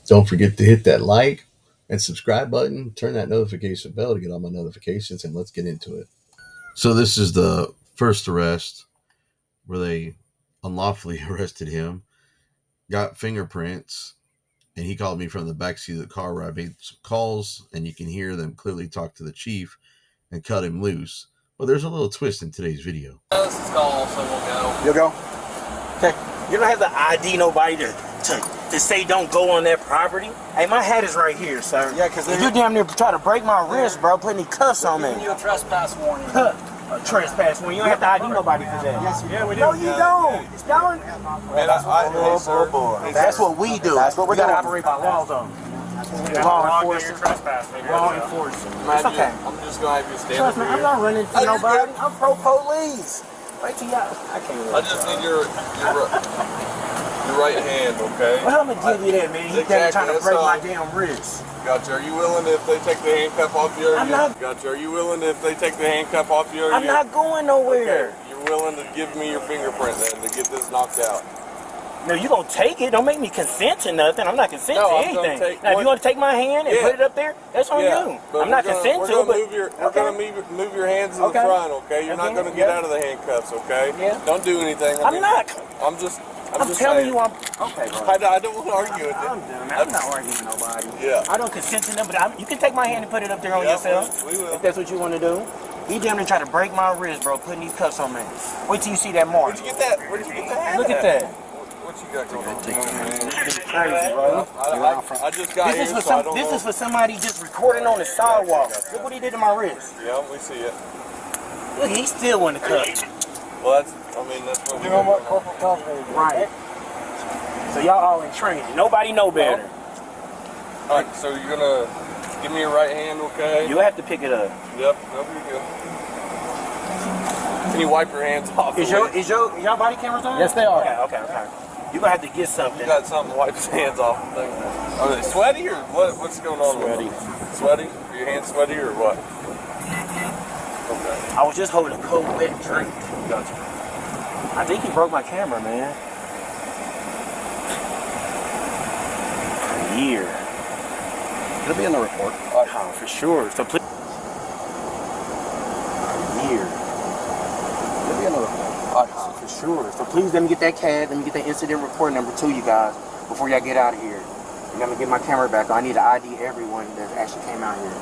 Don't forget to hit that like and subscribe button. Turn that notification bell to get all my notifications, and let's get into it. So this is the first arrest where they unlawfully arrested him, got fingerprints, and he called me from the backseat of the car where I made some calls, and you can hear them clearly talk to the chief and cut him loose. But there's a little twist in today's video. This is call, so we'll go. You'll go? Okay. You don't have to ID nobody to say don't go on that property. Hey, my hat is right here, sir. Yeah, because you damn near try to break my wrist, bro, putting cuffs on me. Giving you a trespass warning. A trespass warning. You don't have to ID nobody for that. Yes, we do. Yeah, we do. No, you don't. Y'all. That's what we do. That's what we're going to operate by law, though. Law enforcement. Law enforcement. It's okay. I'm just going to have you stand Trust me, over I'm here. not running for nobody. I'm pro-police. Wait till y'all. I can't I just need your right hand, okay? Well, I'm going to give you that, man. He's trying to break my damn wrist. Gotcha. Are you willing if they take the handcuff off you? I'm not. Gotcha. Are you willing if they take the handcuff off you? I'm not going nowhere. Okay. You're willing to give me your fingerprint then to get this knocked out? No, you gonna take it. Don't make me consent to nothing. I'm not consent to anything. Now, if you want to take my hand and put it up there, that's on you. I'm not consent to it, but we're gonna move your hands to the front, okay? You're not gonna get out of the handcuffs, okay? Yeah. Don't do anything. I'm not. I'm just telling saying. you, okay, bro. I don't want to argue with you. I'm not arguing with nobody. Yeah. I don't consent to them, but you can take my hand and put it up there on yourself. We will. If that's what you want to do. He damn near tried to break my wrist, bro, putting these cuffs on me. Wait till you see that mark. Where'd you get that? Where'd you get that? Look at that. What you got going on, man? It's crazy, bro. I just got This here, is so I don't know. this is for somebody just recording on the sidewalk. Look what he did to my wrist. Yeah, we see it. Look, he still want to cut. Well, that's what we do. Right. So y'all all in training. Nobody know better. All right, so you're gonna give me your right hand, okay? You'll have to pick it up. Yep, that'll be good. Can you wipe your hands off? Is y'all body cameras on? Yes, they are. Okay. You're gonna have to get something. You got something to wipe his hands off. Are they sweaty or what? What's going on? Sweaty. Sweaty? Are your hands sweaty or what? Okay. I was just holding a cold, wet drink. Gotcha. I think he broke my camera, man. A year. It'll be in the report. Oh, for sure. So please. A year. It'll be in the report. For sure. So please let me get that CAD, let me get that incident report number 2, you guys, before y'all get out of here. And I'm gonna get my camera back. I need to ID everyone that actually came out here.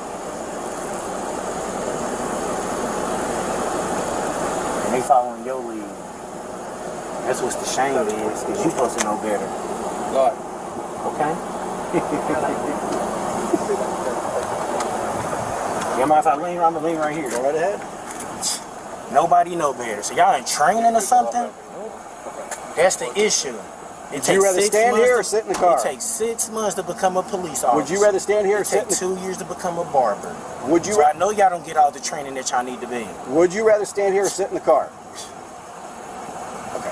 And they following your lead. That's what's the shame is, because you supposed to know better. Right. Okay? You mind if I lean? I'm gonna lean right here. Go right ahead. Nobody know better. So y'all in training or something? That's the issue. Would you rather stand here or sit in the car? It takes 6 months to become a police officer. Would you rather stand here or sit in the car? It takes 2 years to become a barber. Would you? So I know y'all don't get all the training that y'all need to be. Would you rather stand here or sit in the car? Okay.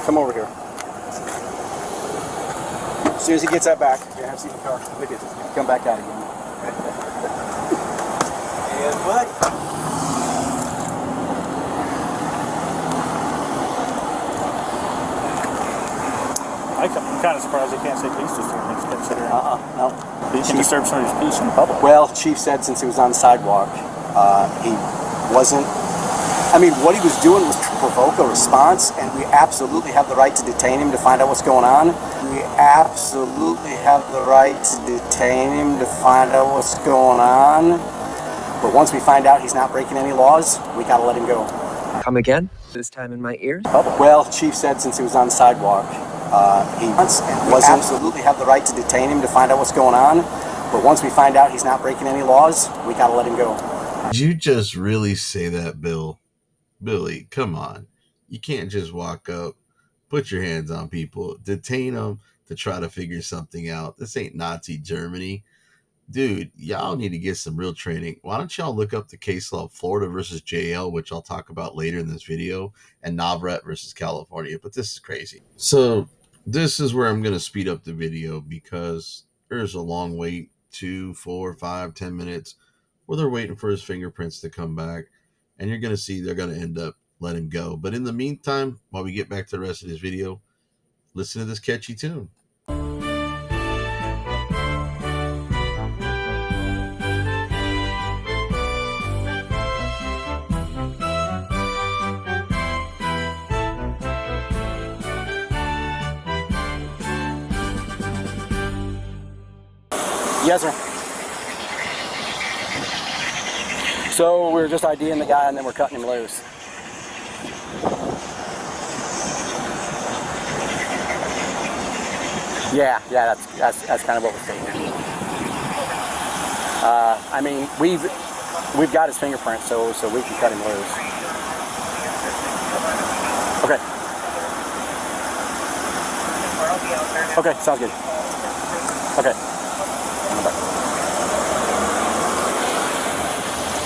Come over here. As soon as he gets that back, yeah, have a seat in the car. Look at this. Come back out again. Yeah, buddy. I'm kind of surprised they can't say peace disturbance, considering No. he can disturb somebody's peace in public. Well, Chief said since he was on the sidewalk, he wasn't. I mean, what he was doing was to provoke a response, and we absolutely have the right to detain him to find out what's going on. We absolutely have the right to detain him to find out what's going on. But once we find out he's not breaking any laws, we gotta let him go. Come again? This time in my ears? Well, Chief said since he was on the sidewalk, he wasn't. Absolutely have the right to detain him to find out what's going on. But once we find out he's not breaking any laws, we gotta let him go. Did you just really say that, Bill? Billy, come on. You can't just walk up, put your hands on people, detain them to try to figure something out. This ain't Nazi Germany. Dude, y'all need to get some real training. Why don't y'all look up the case law of Florida versus JL, which I'll talk about later in this video, and Navarrete versus California. But this is crazy. So this is where I'm going to speed up the video because there's a long wait, 2, 4, 5, 10 minutes, where they're waiting for his fingerprints to come back. And you're going to see they're going to end up letting him go. But in the meantime, while we get back to the rest of this video, listen to this catchy tune. Yes, sir. So we're just IDing the guy and then we're cutting him loose. Yeah, that's kind of what we're thinking. I mean, we've got his fingerprint, so we can cut him loose. Okay. Okay, sounds good. Okay.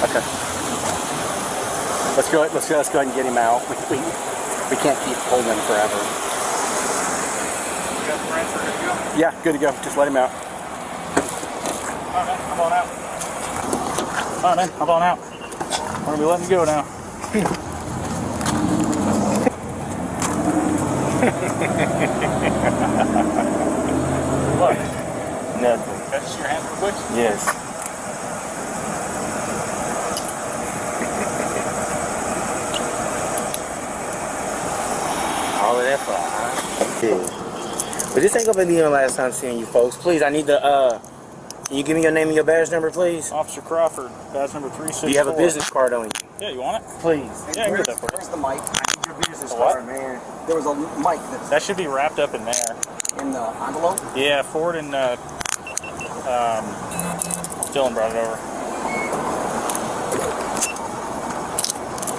Okay. Let's go ahead and get him out. We can't keep holding him forever. Yeah, good to go. Just let him out. Alright, man, I'm on out. Alright, man, I'm on out. We're gonna be letting you go now. What? Nothing. That's your hands real quick? Yes. All of that for, huh? Yeah. But this ain't gonna be the last time seeing you folks. Please, I need the, can you give me your name and your badge number, please? Officer Crawford, badge number 364. Do you have a business card on you? Yeah, you want it? Please. Yeah, I can get that for you. Where's the mic? I need your business What? card, man. There was a mic That should be wrapped up in there. in the envelope. Yeah, Ford and Dylan brought it over.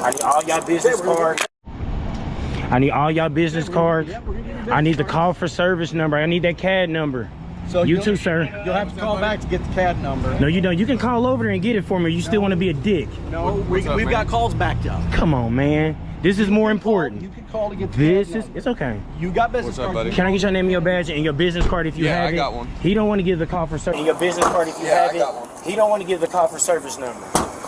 I need all y'all business cards. I need all y'all business cards. I need the call for service number. I need that CAD number. So you too, sir. You'll have to call back to get the CAD number. No, you don't. You can call over there and get it for me. You still want to be a dick. No, we've got calls backed up. Come on, man. This is more important. You can call to get the This CAD is, number. it's okay. You got business What's up, card. buddy? Can I get your name and your badge and your business card if you have it? Yeah, I got one. He don't want to give the call for service. And your business card if you have I got one. it. He don't want to give the call for service number.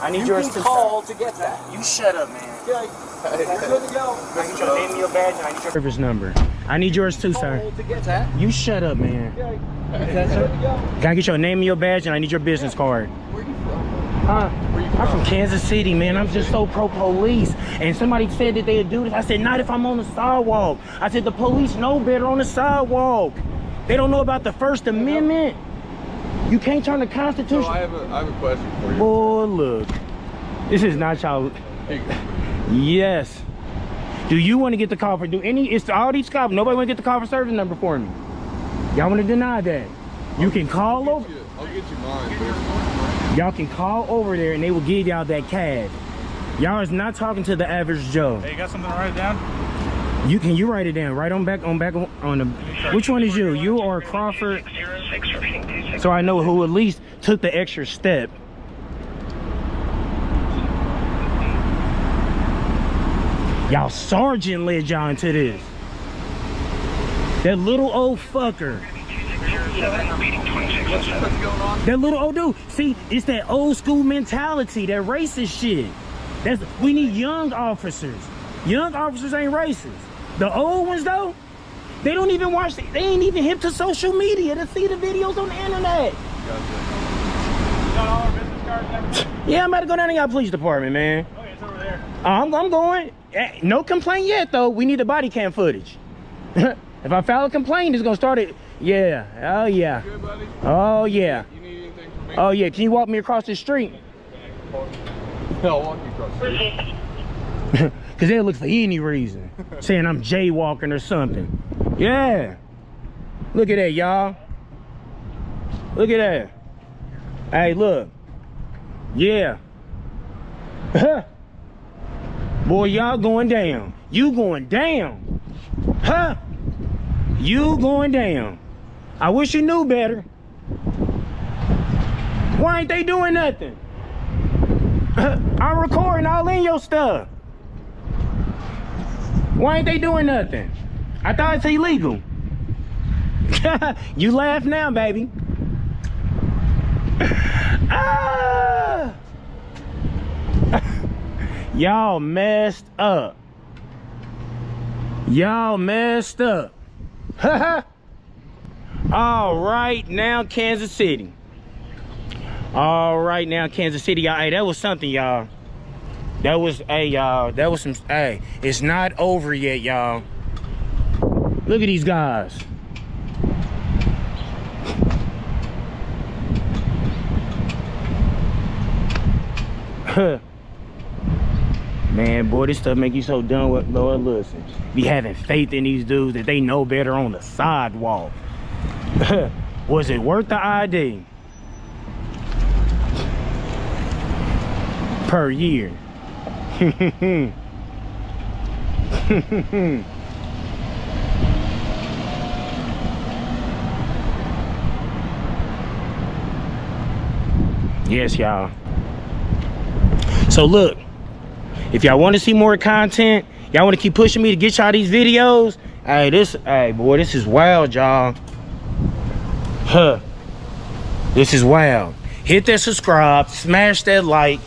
I need You yours can to call to get that. You shut up, man. Okay. You're good to go. I need your name and your badge and I need your service number. I need yours too, sir. Call to get that. You shut up, man. Okay. That's Good it. to go. Can I get your name and your badge and I need your business card? Where you from? Huh? I'm from Kansas City, man. I'm just so pro-police. And somebody said that they'd do this. I said, not if I'm on the sidewalk. I said, the police know better on the sidewalk. They don't know about the First Amendment. You can't turn the Constitution. So I have a question for you. Boy, look. This is not y'all. Yes. Do you want to get the call for, it's all these cops. Nobody want to get the call for service number for me. Y'all want to deny that? You can call over. I'll get you mine. Y'all can call over there and they will give y'all that CAD. Y'all is not talking to the average Joe. Hey, you got something to write it down? You write it down right on back on the. Which one is you? You or Crawford? So I know who at least took the extra step. Y'all sergeant led y'all into this. That little old fucker. That little old dude. See, it's that old school mentality, that racist shit. We need young officers. Young officers ain't racist. The old ones though, they don't even watch, they ain't even hip to social media to see the videos on the internet. Yeah, I'm about to go down to y'all police department, man. Okay, it's over there. I'm going. No complaint yet though. We need the body cam footage. If I file a complaint, it's gonna start it. Yeah. Oh yeah. Good, buddy? Oh yeah. You need anything from me? Oh yeah. Can you walk me across the street? I'll walk you across the street. Cause they'll look for any reason, saying I'm jaywalking or something. Yeah. Look at that, y'all. Look at that. Hey, look. Yeah. Boy, y'all going down. You going down. Huh? You going down. I wish you knew better. Why ain't they doing nothing? I'm recording all in your stuff. Why ain't they doing nothing? I thought it's illegal. You laugh now, baby. Ah! Y'all messed up. Y'all messed up. All right now, Kansas City. All right now, Kansas City, y'all. Hey, that was something, y'all. That was, hey, y'all. That was some, hey, it's not over yet, y'all. Look at these guys. Man, boy, this stuff make you so dumb with Lord listen. Be having faith in these dudes that they know better on the sidewalk. Was it worth the ID? Per year. Yes, y'all. So look, if y'all want to see more content, y'all want to keep pushing me to get y'all these videos. Hey, boy, this is wild, y'all. This is wild. Hit that subscribe, smash that like.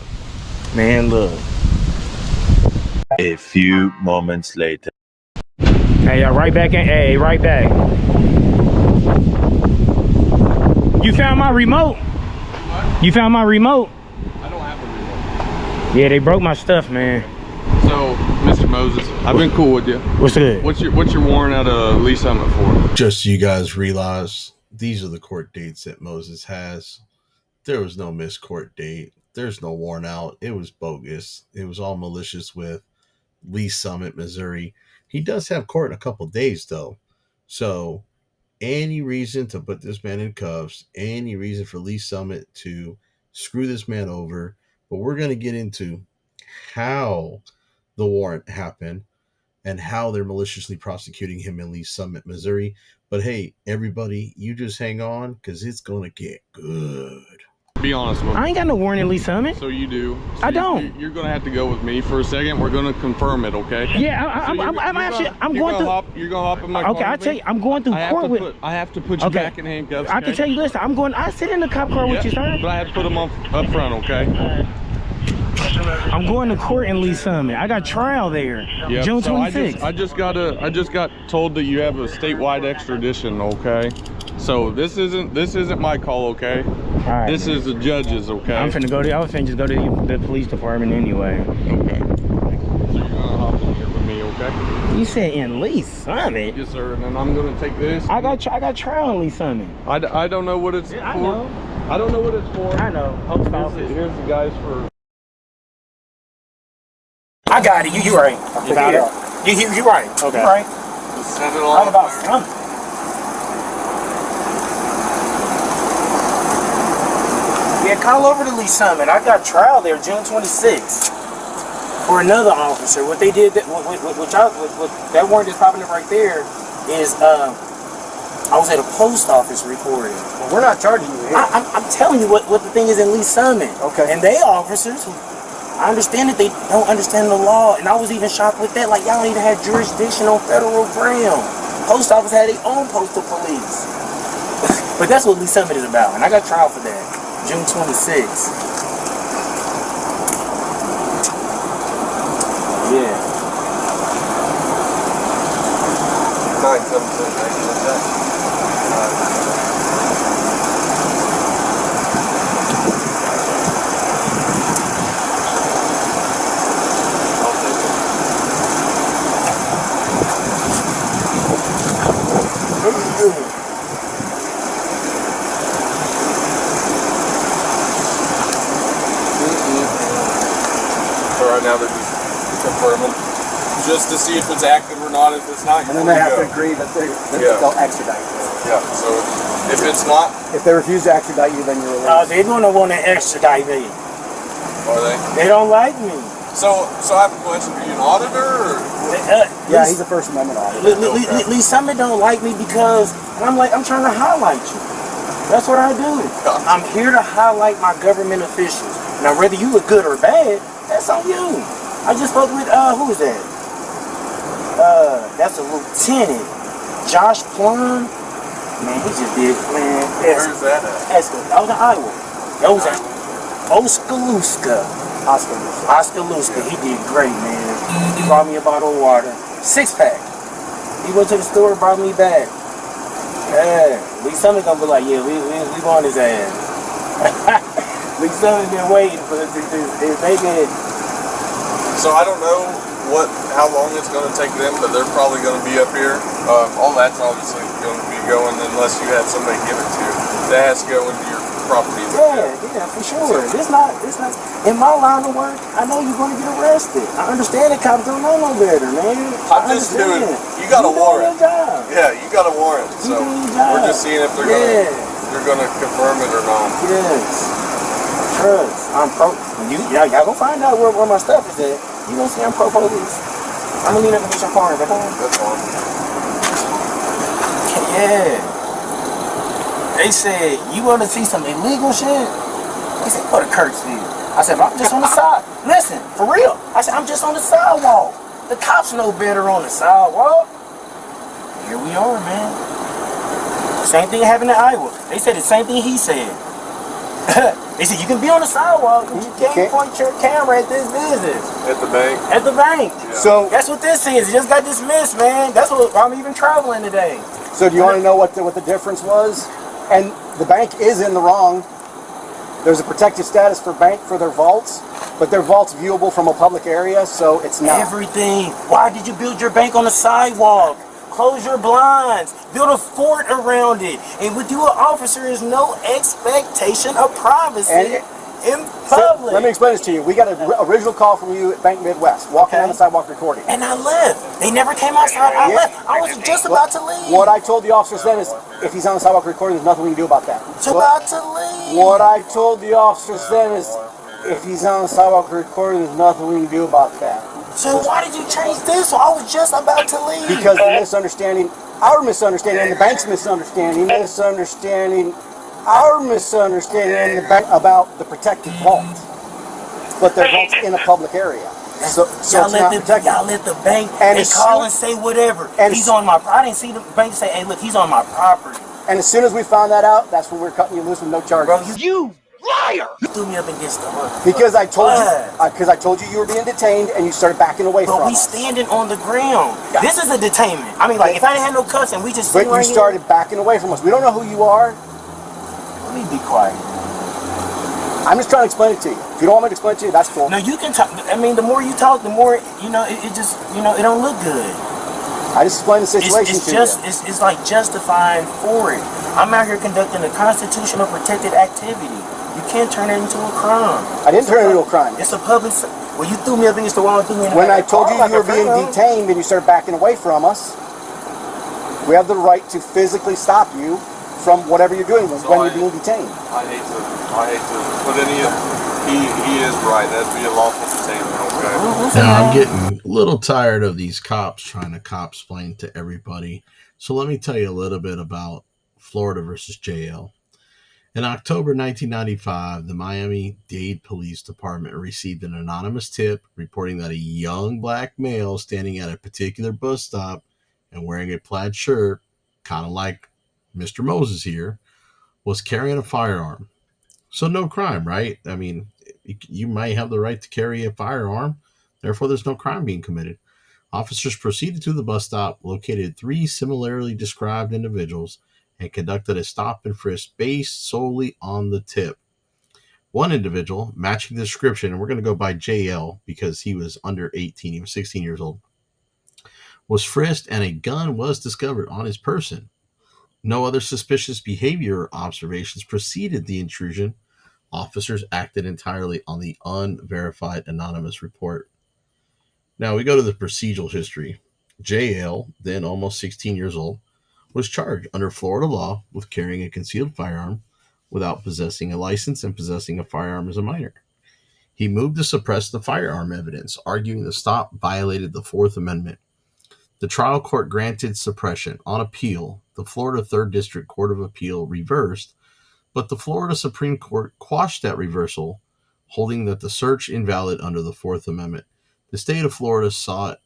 Man, look. A few moments later. Hey, y'all, right back in. Hey, right back. You found my remote? What? You found my remote? I don't have a remote. Yeah, they broke my stuff, man. So, Mr. Moses, I've been cool with you. What's good? What's your warrant out of Lee Summit for? Just so you guys realize, these are the court dates that Moses has. There was no missed court date. There's no warrant out. It was bogus. It was all malicious with Lee Summit, Missouri. He does have court in a couple days, though. So, any reason to put this man in cuffs, any reason for Lee Summit to screw this man over. But we're going to get into how the warrant happened and how they're maliciously prosecuting him in Lee Summit, Missouri. But hey, everybody, you just hang on because it's going to get good. Be honest with me. I ain't got no warrant in Lee Summit. So you do. So I don't. You're going to have to go with me for a second. We're going to confirm it, okay? Yeah, I'm going through. You're going to hop in my car. Okay, I'll tell you, I'm going through court with. I have to put you back in handcuffs. I can tell you, listen, I sit in the cop car with you, sir. But I have to put them up front, okay? I'm going to court in Lee Summit. I got trial there, Yep. June so 26th. I just got told that you have a statewide extradition, okay? So this isn't my call, okay? All right, this is the judge's, okay? I'm finna go to. I was finna just go to the police department anyway. Okay. So you're gonna hop in here with me, okay? You said in Lee Summit? Yes, sir. And then I'm gonna take this. I got trial in Lee Summit. I don't know what it's for. I know. I don't know what it's for. I know. Post office. Here's the guys for. I got it. You right. You got it. You right. Okay. You right. Just send it All on. about something. Yeah, call over to Lee Summit. I got trial there June 26th for another officer. What they did, that warrant that's popping up right there is, I was at a post office recording. Well, we're not charging you here. I'm telling you what the thing is in Lee Summit. Okay. And they officers, I understand that they don't understand the law, and I was even shocked with that. Like, y'all don't even have jurisdiction on federal ground. Post office had their own postal police. But that's what Lee Summit is about, and I got trial for that. June 26th. Yeah. 977. Right now they're just confirming, just to see if it's active or not. If it's not, and then they have to agree that they'll extradite you. Yeah. So if it's not, if they refuse to extradite you, then you're released. They're gonna want to extradite me. Are they? They don't like me. So I have a question. Are you an auditor? Or? Yeah, he's a First Amendment auditor. Lee Summit don't like me because I'm trying to highlight you. That's what I do. I'm here to highlight my government officials. Now, whether you look good or bad, that's on you. I just spoke with, who is that? That's a lieutenant. Josh Plum. Man, he just did, man. Where's that at? That was in Iowa. That was in Oskaloosa. Oskaloosa. He did great, man. He brought me a bottle of water. 6-pack. He went to the store and brought me back. Yeah. Lee Summit gonna be like, yeah, we want his ass. Lee Summit been waiting for this. They been. So I don't know how long it's going to take them, but they're probably going to be up here. All that's obviously going to be going unless you had somebody give it to you. That has to go into your property. Yeah, for sure. It's not. In my line of work, I know you're going to get arrested. I understand the cops don't know no better, man. I'm just doing. You got a warrant. Yeah, you got a warrant. So we're just seeing if they're gonna confirm it or not. Yes. Trust. I'm pro. Y'all gonna find out where my stuff is at. You gonna see I'm pro police. I'm gonna need to get your car back home. That's fine. Yeah. They said, you want to see some illegal shit? They said, go to Kirksville. I said, I'm just on the side. Listen, for real. I said, I'm just on the sidewalk. The cops know better on the sidewalk. Here we are, man. Same thing happened in Iowa. They said the same thing he said. They said, you can be on the sidewalk, but you can't point your camera at this business. At the bank? At the bank. Yeah. So that's what this is. It just got dismissed, man. That's what I'm even traveling today. So do you want to know what the difference was? And the bank is in the wrong. There's a protected status for bank for their vaults, but their vault's viewable from a public area, so it's not. Everything. Why did you build your bank on the sidewalk? Close your blinds. Build a fort around it. And with you, an officer, is no expectation of privacy in public. So, let me explain this to you. We got an original call from you at Bank Midwest, walking on the sidewalk recording. And I left. They never came outside. I left. I was just about to leave. What I told the officers then is, if he's on the sidewalk recording, there's nothing we can do about that. About to leave. What I told the officers then is, if he's on the sidewalk recording, there's nothing we can do about that. So why did you change this? I was just about to leave. Because the misunderstanding, our misunderstanding, and the bank's misunderstanding, our misunderstanding and the bank about the protected vault. But their vault's in a public area. So y'all let the bank, and they call and say whatever. And he's on my, I didn't see the bank say, hey look, he's on my property. And as soon as we found that out, that's when we're cutting you loose with no charges. Bro, you liar! You threw me up against the hook. Because I told you you were being detained and you started backing away from us. But we standing on the ground. Yeah. This is a detainment. I mean, like, if I didn't have no cuss and we just But you started backing away from us. We don't know who you are. Let me be quiet. I'm just trying to explain it to you. If you don't want me to explain it to you, that's cool. No, you can talk. I mean, the more you talk, the more, you know, it just, you know, it don't look good. I just explained the situation to you. It's like justifying for it. I'm out here conducting a constitutional protected activity. You can't turn it into a crime. I didn't turn it into a crime. It's a public. Well, you threw me up against the wall and threw me in the When I told you you were being detained and you started backing away from us, we have the right to physically stop you from whatever you're doing when you're being detained. I hate to put any of. He is right. That'd be a lawful detainment. Okay. Now I'm getting a little tired of these cops trying to cop-splain to everybody. So let me tell you a little bit about Florida versus JL. In October 1995, the Miami-Dade Police Department received an anonymous tip reporting that a young black male standing at a particular bus stop and wearing a plaid shirt, kind of like Mr. Moses here, was carrying a firearm. So no crime, right? I mean, you might have the right to carry a firearm. Therefore, there's no crime being committed. Officers proceeded to the bus stop, located 3 similarly described individuals, and conducted a stop and frisk based solely on the tip. One individual, matching the description, and we're going to go by JL because he was under 18, he was 16 years old, was frisked and a gun was discovered on his person. No other suspicious behavior or observations preceded the intrusion. Officers acted entirely on the unverified anonymous report. Now we go to the procedural history. JL, then almost 16 years old, was charged under Florida law with carrying a concealed firearm without possessing a license and possessing a firearm as a minor. He moved to suppress the firearm evidence, arguing the stop violated the Fourth Amendment. The trial court granted suppression. On appeal, the Florida 3rd District Court of Appeal reversed, but the Florida Supreme Court quashed that reversal, holding that the search invalid under the Fourth Amendment. The state of Florida sought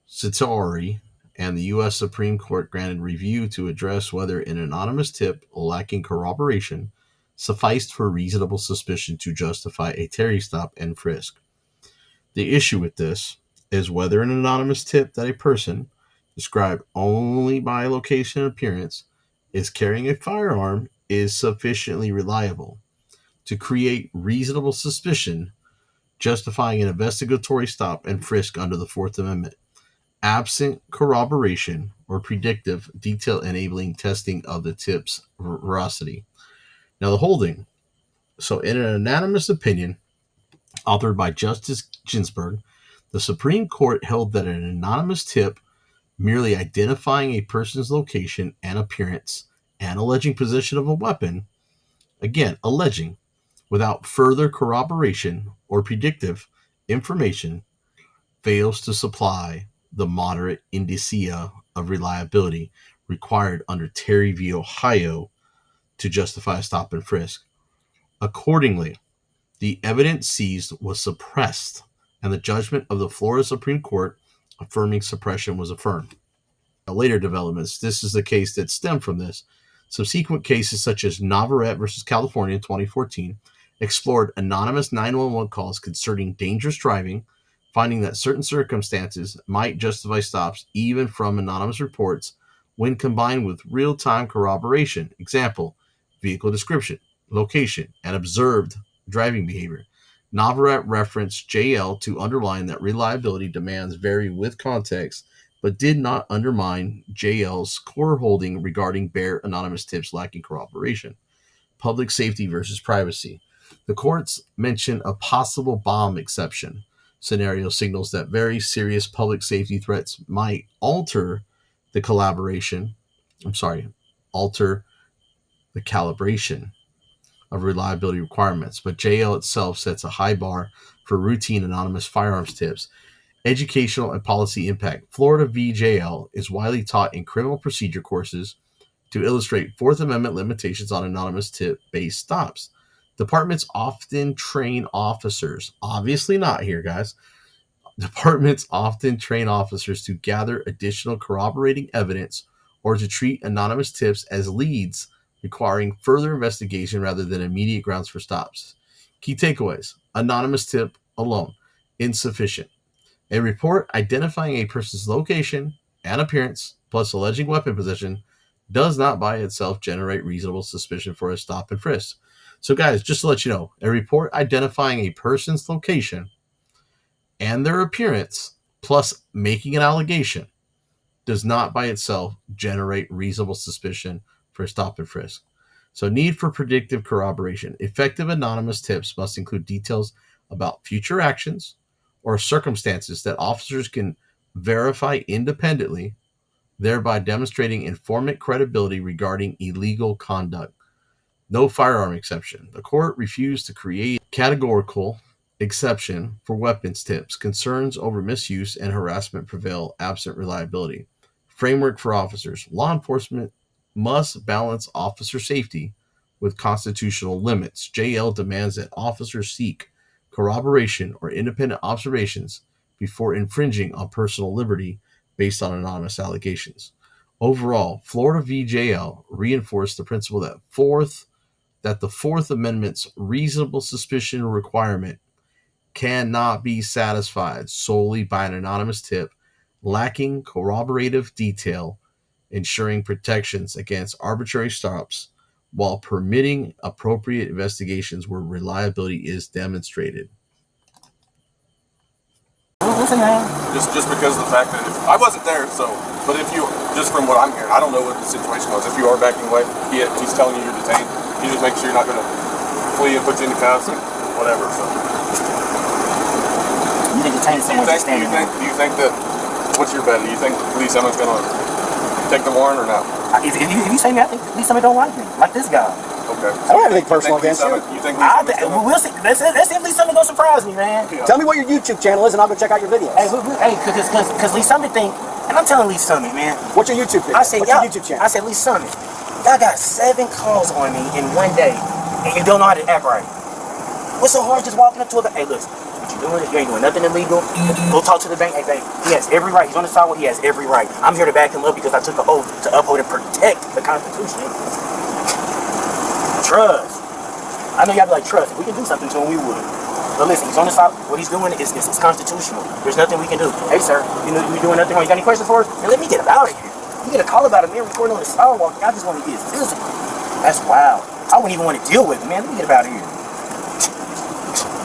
certiorari, and the U.S. Supreme Court granted review to address whether an anonymous tip lacking corroboration sufficed for reasonable suspicion to justify a Terry stop and frisk. The issue with this is whether an anonymous tip that a person, described only by location and appearance, is carrying a firearm is sufficiently reliable to create reasonable suspicion justifying an investigatory stop and frisk under the Fourth Amendment, absent corroboration or predictive detail enabling testing of the tip's veracity. Now, the holding. So, in an unanimous opinion authored by Justice Ginsburg, the Supreme Court held that an anonymous tip merely identifying a person's location and appearance and alleging possession of a weapon, again, alleging, without further corroboration or predictive information, fails to supply the moderate indicia of reliability required under Terry v. Ohio to justify a stop and frisk. Accordingly, the evidence seized was suppressed, and the judgment of the Florida Supreme Court affirming suppression was affirmed. Later developments, this is the case that stemmed from this. Subsequent cases such as Navarrete versus California in 2014 explored anonymous 911 calls concerning dangerous driving, finding that certain circumstances might justify stops even from anonymous reports when combined with real-time corroboration. Example, vehicle description, location, and observed driving behavior. Navarrete referenced JL to underline that reliability demands vary with context, but did not undermine JL's core holding regarding bare anonymous tips lacking corroboration. Public safety versus privacy. The courts mention a possible bomb exception scenario signals that very serious public safety threats might alter the calibration of reliability requirements, but JL itself sets a high bar for routine anonymous firearms tips. Educational and policy impact. Florida v. JL is widely taught in criminal procedure courses to illustrate Fourth Amendment limitations on anonymous tip-based stops. Departments often train officers, obviously not here, guys. Departments often train officers to gather additional corroborating evidence or to treat anonymous tips as leads requiring further investigation rather than immediate grounds for stops. Key takeaways. Anonymous tip alone, insufficient. A report identifying a person's location and appearance, plus alleging weapon possession, does not by itself generate reasonable suspicion for a stop and frisk. So, guys, just to let you know, a report identifying a person's location and their appearance, plus making an allegation, does not by itself generate reasonable suspicion for a stop and frisk. So, need for predictive corroboration. Effective anonymous tips must include details about future actions or circumstances that officers can verify independently, thereby demonstrating informant credibility regarding illegal conduct. No firearm exception. The court refused to create a categorical exception for weapons tips. Concerns over misuse and harassment prevail absent reliability. Framework for officers. Law enforcement must balance officer safety with constitutional limits. JL demands that officers seek corroboration or independent observations before infringing on personal liberty based on anonymous allegations. Overall, Florida v. JL reinforced the principle that the Fourth Amendment's reasonable suspicion requirement cannot be satisfied solely by an anonymous tip lacking corroborative detail, ensuring protections against arbitrary stops while permitting appropriate investigations where reliability is demonstrated. Listen, man. Just because of the fact that I wasn't there, but if you, just from what I'm hearing, I don't know what the situation was. If you are backing away, he's telling you you're detained. He just makes sure you're not going to flee and put you in the cuffs and whatever. So. You think detaining someone just standing there? Do you think that, what's your bet? Do you think Lee Summons going to take the warrant or not? If you say me, I think Lee Summons don't like me. Like this guy. Okay. I don't have anything personal against you. You think Lee Summons we'll see. Let's see if Lee Summons gonna surprise me, man. Yeah. Tell me what your YouTube channel is and I'll go check out your videos. Hey, because Lee Summons think, and I'm telling Lee Summons, man. What's your YouTube video? I said, What's your YouTube channel? I said, Lee Summons, y'all got 7 calls on me in one day, and you don't know how to act right. What's so hard just walking up to a bank? Hey, listen, what you doing? You ain't doing nothing illegal. Go talk to the bank. Hey, bank, he has every right. He's on the sidewalk. He has every right. I'm here to back him up because I took an oath to uphold and protect the Constitution. Trust. I know y'all be like, trust. If we can do something to him, we would. But listen, he's on the side. What he's doing is constitutional. There's nothing we can do. Hey, sir, you doing nothing wrong. You got any questions for us? Man, let me get out of here. You get a call about a man recording on the sidewalk. I just want to get physical. That's wild. I wouldn't even want to deal with it, man. Let me get out of here.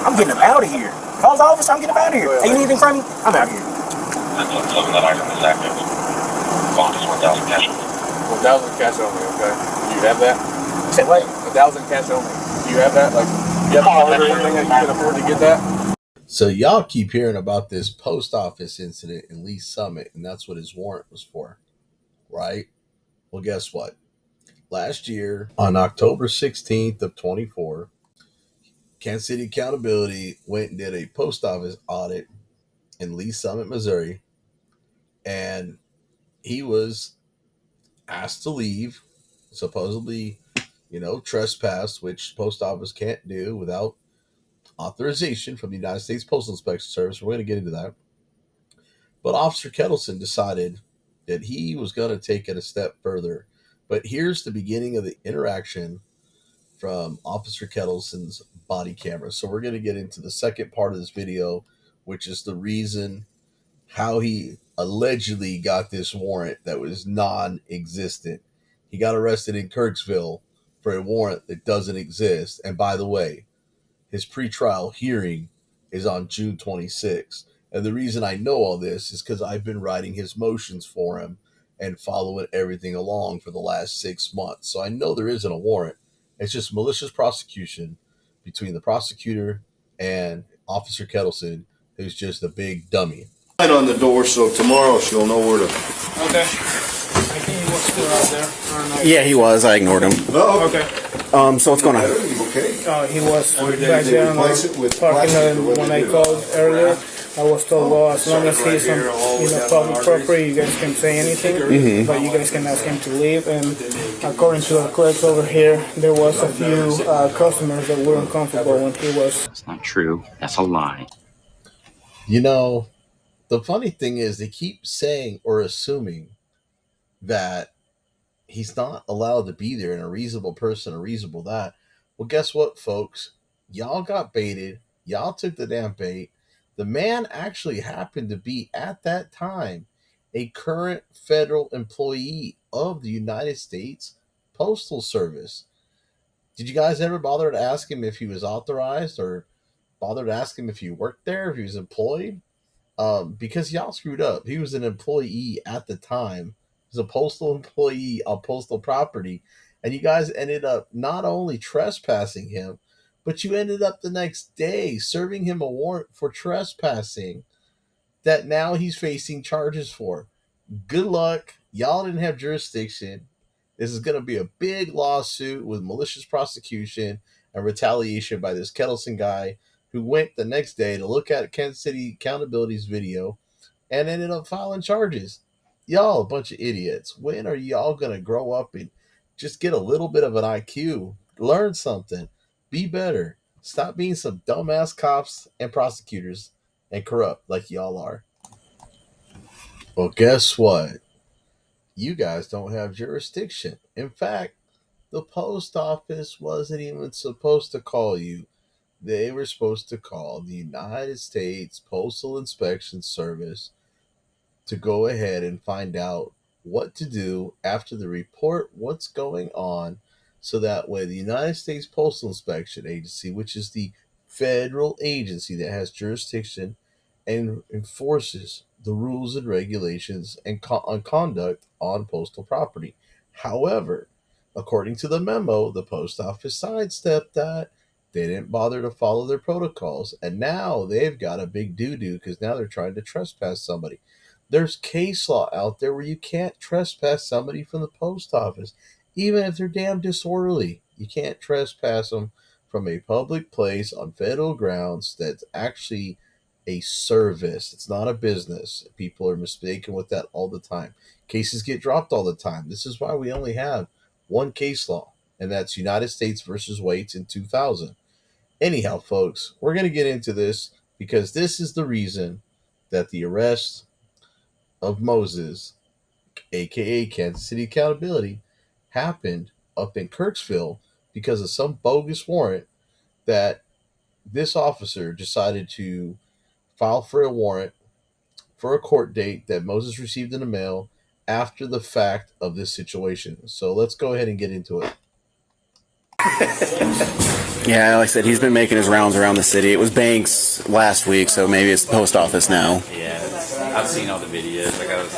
I'm getting him out of here. Call the office, I'm getting him out of here. Hey, you need anything from me? I'm out of here. That item is active. Bond is 1,000 cash. 1,000 cash on me, okay? Do you have that? Say what? $1,000 cash only. Do you have that? Like, you have everything that you can afford to get that? So y'all keep hearing about this post office incident in Lee Summit, and that's what his warrant was for, right? Well, guess what? Last year, on October 16th of 24, Kansas City Accountability went and did a post office audit in Lee Summit, Missouri, and he was asked to leave, supposedly, trespass, which post office can't do without authorization from the United States Postal Inspection Service. We're going to get into that. But Officer Kettleson decided that he was going to take it a step further. But here's the beginning of the interaction from Officer Kettleson's body camera. So we're going to get into the second part of this video, which is the reason how he allegedly got this warrant that was non-existent. He got arrested in Kirksville for a warrant that doesn't exist. And by the way, his pretrial hearing is on June 26th. And the reason I know all this is because I've been writing his motions for him and following everything along for the last 6 months. So I know there isn't a warrant. It's just malicious prosecution between the prosecutor and Officer Kettleson, who's just a big dummy. Light on the door, so tomorrow she'll know where to. Okay. I think he was still out there. Yeah, he was. I ignored him. Oh, Okay. So what's going on? Okay. He was back there on the parking lot when I called earlier. I was told, well, as long as he's on public property, you guys can say anything, but you guys can ask him to leave. And according to our clerks over here, there was a few customers that were uncomfortable when he was. That's not true. That's a lie. The funny thing is they keep saying or assuming that he's not allowed to be there and a reasonable person, a reasonable that. Well, guess what, folks? Y'all got baited. Y'all took the damn bait. The man actually happened to be, at that time, a current federal employee of the United States Postal Service. Did you guys ever bother to ask him if he was authorized or bother to ask him if he worked there, if he was employed? Because y'all screwed up. He was an employee at the time. He was a postal employee on postal property. And you guys ended up not only trespassing him, but you ended up the next day serving him a warrant for trespassing that now he's facing charges for. Good luck. Y'all didn't have jurisdiction. This is going to be a big lawsuit with malicious prosecution and retaliation by this Kettleson guy who went the next day to look at Kansas City Accountability's video and ended up filing charges. Y'all a bunch of idiots. When are y'all going to grow up and just get a little bit of an IQ? Learn something. Be better. Stop being some dumbass cops and prosecutors and corrupt like y'all are. Well, guess what? You guys don't have jurisdiction. In fact, the post office wasn't even supposed to call you. They were supposed to call the United States Postal Inspection Service to go ahead and find out what to do after the report, what's going on, so that way the United States Postal Inspection Agency, which is the federal agency that has jurisdiction and enforces the rules and regulations and on conduct on postal property. However, according to the memo, the post office sidestepped that. They didn't bother to follow their protocols, and now they've got a big doo-doo because now they're trying to trespass somebody. There's case law out there where you can't trespass somebody from the post office, even if they're damn disorderly. You can't trespass them from a public place on federal grounds that's actually a service. It's not a business. People are mistaken with that all the time. Cases get dropped all the time. This is why we only have one case law, and that's United States versus Waits in 2000. Anyhow, folks, we're going to get into this because this is the reason that the arrest of Moses, aka Kansas City Accountability, happened up in Kirksville because of some bogus warrant that this officer decided to file for a warrant for a court date that Moses received in the mail after the fact of this situation. So let's go ahead and get into it. Yeah, like I said, he's been making his rounds around the city. It was Banks last week, so maybe it's the post office now. Yeah, I've seen all the videos. Like I was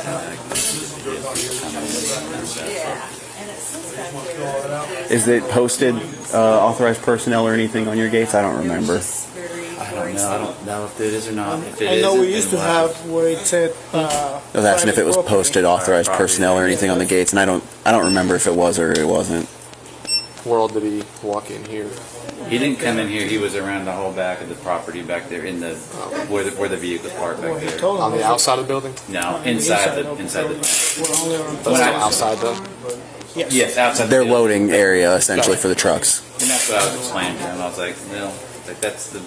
Is it posted authorized personnel or anything on your gates? I don't remember. I don't know. I don't know if it is or not. If it I know isn't, we used to then have where it said. I was asking if it was posted authorized personnel or anything on the gates, and I don't remember if it was or it wasn't. Where all did he walk in here? He didn't come in here. He was around the whole back of the property back there in the where the vehicle's parked back there. On the outside of the building? No, inside the That's still outside though? Yes, outside. Their loading area essentially for the trucks. And that's what I was explaining to him. I was like, no, like that's the.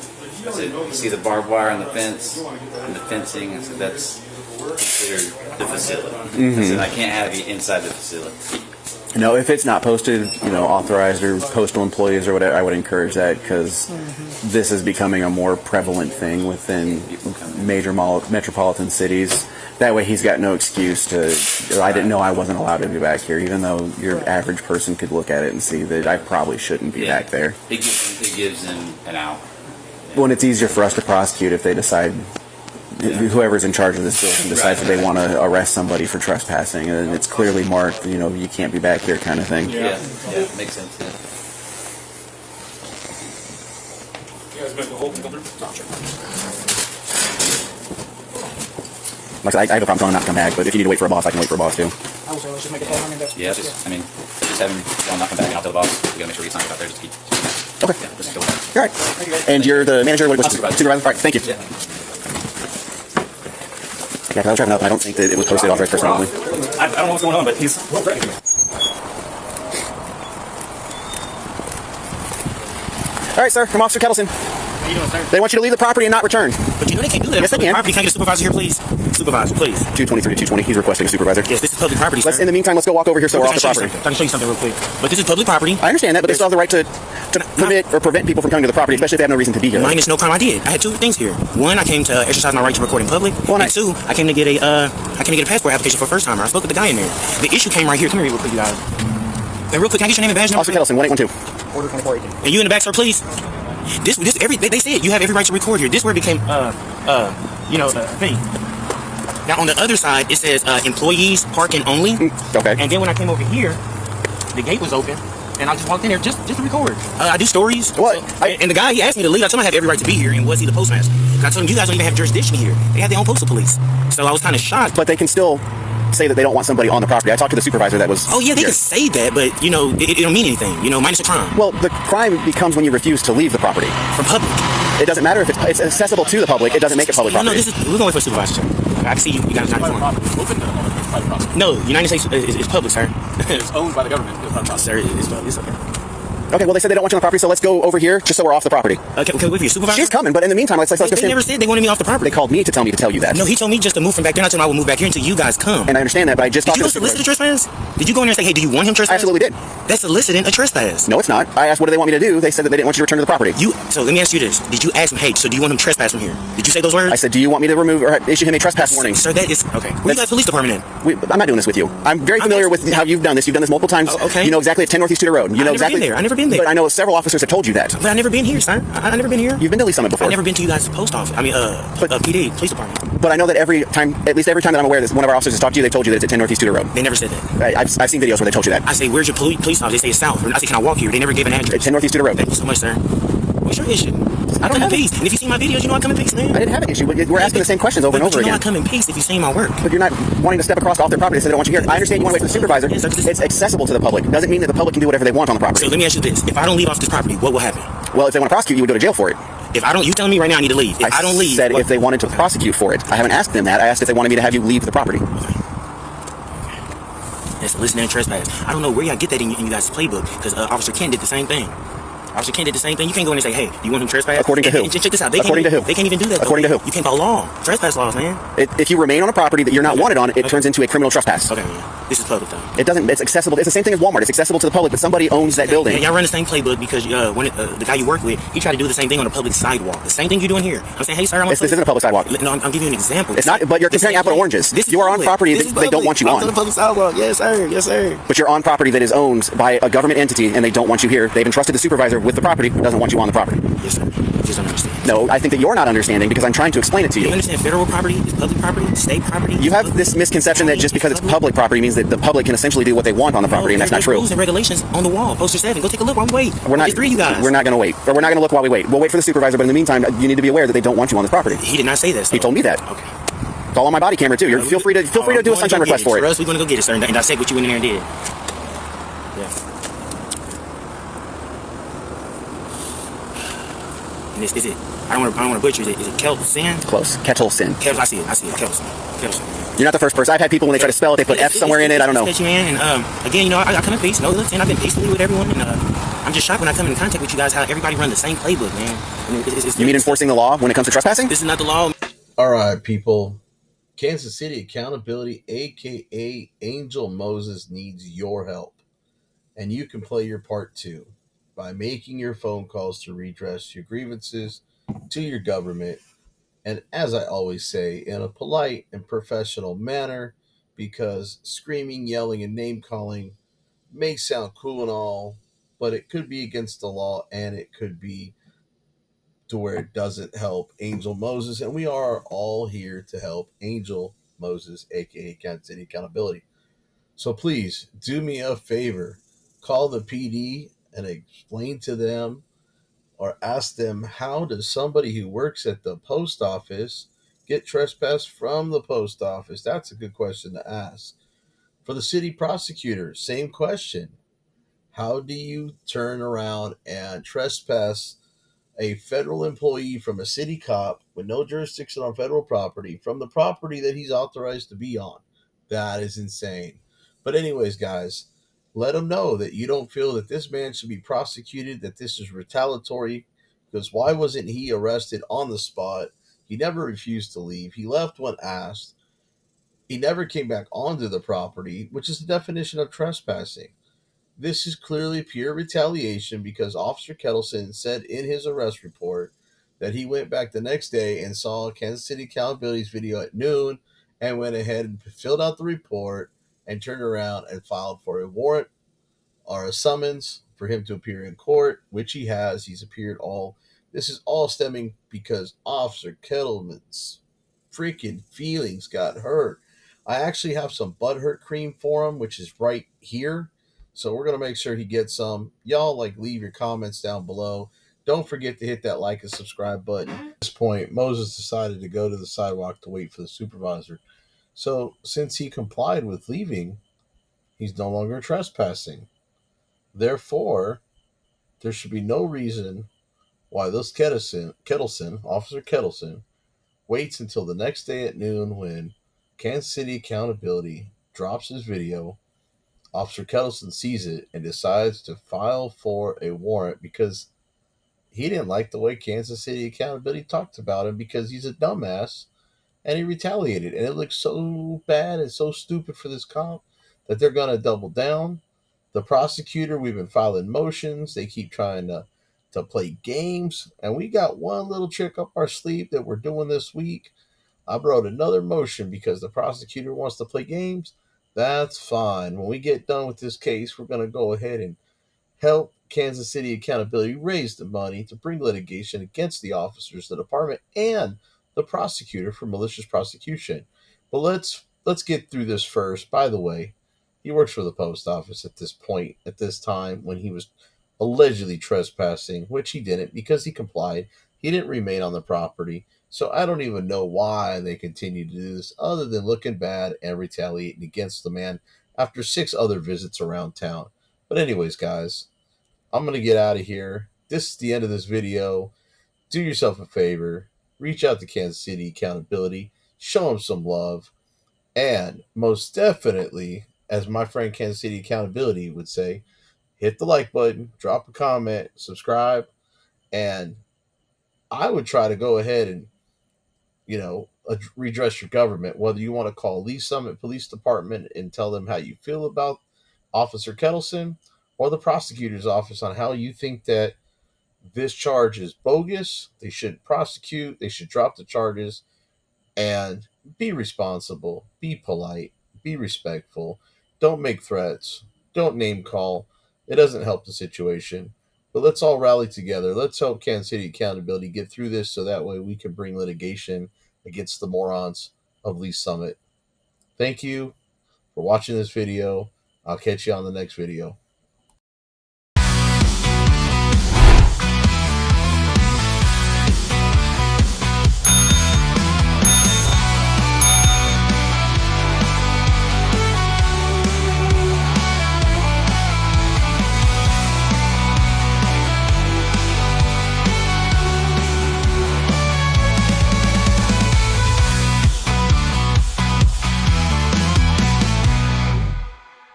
I said, you see the barbed wire on the fence and the fencing. I said that's considered the facility. I said I can't have you inside the facility. No, if it's not posted, authorized or postal employees or whatever, I would encourage that because this is becoming a more prevalent thing within major metropolitan cities. That way he's got no excuse to, I didn't know I wasn't allowed to be back here, even though your average person could look at it and see that I probably shouldn't be back there. It gives them an out. Well, and it's easier for us to prosecute if they decide, whoever's in charge of this building decides that they want to arrest somebody for trespassing, and it's clearly marked, you can't be back here kind of thing. Yeah, makes sense. Yeah. You guys been the whole building? Like I have a problem telling him not to come back, but if you need to wait for a boss, I can wait for a boss too. I would say let's just make a call on it. Yeah, just have him not come back and I'll tell the boss. We gotta make sure he signs out there just to keep. Okay. Yeah, just go. All right. And you're the manager? What was supervisor? All right, thank you. Yeah. Yeah, because I was driving up and I don't think that it was posted authorized personnel only. I don't know what's going on, but he's well threatening me. All right, sir. I'm Officer Kettleson. How you doing, sir? They want you to leave the property and not return. But they can't do that. Yes, they can. Property. Can I get a supervisor here, please? Supervisor, please. 223 to 220. He's requesting a supervisor. Yes, this is public property, sir. In the meantime, let's go walk over here so we're off the property. I can show you something real quick. But this is public property. I understand that, but they still have the right to permit or prevent people from coming to the property, especially if they have no reason to be here. Mine is no crime. I did. I had two things here. One, I came to exercise my right to record in public. And two, I came to get a passport application for a first timer. I spoke with the guy in there. The issue came right here. Come here real quick, you guys. And real quick, can I get your name and badge number? Officer Kettleson, 1812. Order 2418. And you in the back, sir, please. They said you have every right to record here. This where it became thing. Now on the other side it says employees parking only. Okay. And then when I came over here, the gate was open, and I just walked in there just to record. I do stories. What? And the guy, he asked me to leave. I told him I have every right to be here, and was he the postmaster? And I told him you guys don't even have jurisdiction here. They have their own postal police. So I was kind of shocked. But they can still say that they don't want somebody on the property. I talked to the supervisor that was. Oh yeah, they can say that, but it don't mean anything. Minus a crime. Well, the crime becomes when you refuse to leave the property from public. It doesn't matter if it's accessible to the public. It doesn't make it public property. No, we're going for a supervisor. I can see you guys not informed. No, United States is public, sir. It's owned by the government. It's private property. Sir, it's okay. Okay, well, they said they don't want you on the property, so let's go over here just so we're off the property. Okay, with your supervisor? She's coming, but in the meantime, let's go. They never said they wanted me off the property. They called me to tell you that. No, he told me just to move from back there. I told him I would move back here until you guys come. And I understand that, but I just talked to the supervisor. Did you solicit a trespass? Did you go in there and say, hey, do you want him trespass? I absolutely did. That's soliciting a trespass. No, it's not. I asked what do they want me to do. They said that they didn't want you to return to the property. So let me ask you this. Did you ask him, hey, so do you want him trespass from here? Did you say those words? I said, do you want me to remove or issue him a trespass warning? Sir, that is, okay. Where you guys police department in? I'm not doing this with you. I'm very familiar with how you've done this. You've done this multiple times. Oh, okay. You know exactly at 10 Northeast Tudor Road. You know exactly. I never been there. But I know several officers have told you that. But I never been here, sir. I never been here. You've been to Lee Summit before. I've never been to you guys' post office. PD, police department. But I know that at least every time that I'm aware that one of our officers has talked to you, they've told you that it's at 10 Northeast Tudor Road. They never said that. I've seen videos where they told you that. I say, where's your police office? They say it's south. I say, can I walk here? They never gave an address. At 10 Northeast Tudor Road. Thank you so much, sir. What's your issue? I come in peace. And if you see my videos, you know I come in peace, man. I didn't have an issue. We're asking the same questions over and over again. I come in peace if you see my work. But you're not wanting to step across off their property, so they don't want you here. I understand you want to wait for the supervisor. Yes, it's accessible to the public. Doesn't mean that the public can do whatever they want on the property. So let me ask you this. If I don't leave off this property, what will happen? Well, if they want to prosecute you, would go to jail for it. If I don't, you telling me right now I need to leave. If I don't leave. I said if they wanted to prosecute for it. I haven't asked them that. I asked if they wanted me to have you leave the property. Okay. That's listening and trespass. I don't know where y'all get that in you guys' playbook, because Officer Ken did the same thing. Officer Ken did the same thing. You can't go in and say, hey, do you want him trespass? According to who? And check this out. According to who? They can't even do that. According to who? You can't by law. Trespass laws, man. If you remain on a property that you're not wanted on, it turns into a criminal trespass. Okay, man. This is public, though. It doesn't. It's accessible. It's the same thing as Walmart. It's accessible to the public, but somebody owns that building. Yeah, y'all run the same playbook because the guy you work with, he tried to do the same thing on a public sidewalk. The same thing you're doing here. I'm saying, hey, sir, this isn't a public sidewalk. No, I'm giving you an example. It's not. But you're comparing apples and oranges. You are on property that they don't want you on. I'm on a public sidewalk. Yes, sir. Yes, sir. But you're on property that is owned by a government entity, and they don't want you here. They've entrusted the supervisor with the property, but doesn't want you on the property. Yes, sir. just don't understand. No, I think that you're not understanding because I'm trying to explain it to you. You understand federal property is public property, state property? You have this misconception that just because it's public property means that the public can essentially do what they want on the property, and that's not true. Rules and regulations on the wall, poster 7. Go take a look while we wait. We're not. There's 3 of you guys. We're not going to wait, or we're not going to look while we wait. We'll wait for the supervisor, but in the meantime, you need to be aware that they don't want you on this property. He did not say that. So. He told me that. Okay. It's all on my body camera too. Feel free to do a sunshine request for it. For us, we're going to go get it, sir, and dissect what you went in there and did. Yeah. And this is it. I don't want to butcher it. Is it Kelson? Close. Kettleson. I see it. Kelson. You're not the first person. I've had people when they try to spell it, they put F somewhere in it. I don't know. And again, you know, I come in peace. No, listen, I've been peacefully with everyone, and I'm just shocked when I come in contact with you guys how everybody run the same playbook, man. I mean, you mean enforcing the law when it comes to trespassing? This is not the law. All right, people. Kansas City Accountability, aka Angel Moses, needs your help, and you can play your part too by making your phone calls to redress your grievances to your government, and as I always say, in a polite and professional manner, because screaming, yelling, and name-calling may sound cool and all, but it could be against the law, and it could be to where it doesn't help Angel Moses, and we are all here to help Angel Moses, aka Kansas City Accountability. So please do me a favor, call the PD and explain to them or ask them, how does somebody who works at the post office get trespassed from the post office? That's a good question to ask. For the city prosecutor, same question. How do you turn around and trespass a federal employee from a city cop with no jurisdiction on federal property from the property that he's authorized to be on? That is insane. But anyways, guys, let him know that you don't feel that this man should be prosecuted, that this is retaliatory, because why wasn't he arrested on the spot? He never refused to leave. He left when asked. He never came back onto the property, which is the definition of trespassing. This is clearly pure retaliation because Officer Kettleson said in his arrest report that he went back the next day and saw Kansas City Accountability's video at noon and went ahead and filled out the report and turned around and filed for a warrant or a summons for him to appear in court, which he has. He's appeared all. This is all stemming because Officer Kettleman's freaking feelings got hurt. I actually have some butthurt cream for him, which is right here. So we're going to make sure he gets some. Y'all, leave your comments down below. Don't forget to hit that like and subscribe button. At this point, Moses decided to go to the sidewalk to wait for the supervisor. So since he complied with leaving, he's no longer trespassing. Therefore, there should be no reason why this Officer Kettleson, waits until the next day at noon when Kansas City Accountability drops his video. Officer Kettleson sees it and decides to file for a warrant because he didn't like the way Kansas City Accountability talked about him because he's a dumbass, and he retaliated. And it looks so bad and so stupid for this cop that they're going to double down. The prosecutor, we've been filing motions. They keep trying to play games. And we got one little trick up our sleeve that we're doing this week. I wrote another motion because the prosecutor wants to play games. That's fine. When we get done with this case, we're going to go ahead and help Kansas City Accountability raise the money to bring litigation against the officers, the department, and the prosecutor for malicious prosecution. But let's get through this first. By the way, he works for the post office at this time when he was allegedly trespassing, which he didn't because he complied. He didn't remain on the property. So I don't even know why they continue to do this other than looking bad and retaliating against the man after 6 other visits around town. But anyways, guys, I'm going to get out of here. This is the end of this video. Do yourself a favor. Reach out to Kansas City Accountability. Show them some love. And most definitely, as my friend Kansas City Accountability would say, hit the like button, drop a comment, subscribe, and I would try to go ahead and redress your government, whether you want to call Lee Summit Police Department and tell them how you feel about Officer Kettleson, or the prosecutor's office on how you think that this charge is bogus. They should prosecute, they should drop the charges, and be responsible, be polite, be respectful. Don't make threats, don't name call. It doesn't help the situation. But let's all rally together. Let's help Kansas City Accountability get through this so that way we can bring litigation against the morons of Lee Summit. Thank you for watching this video. I'll catch you on the next video.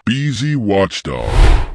BZ Watchdog.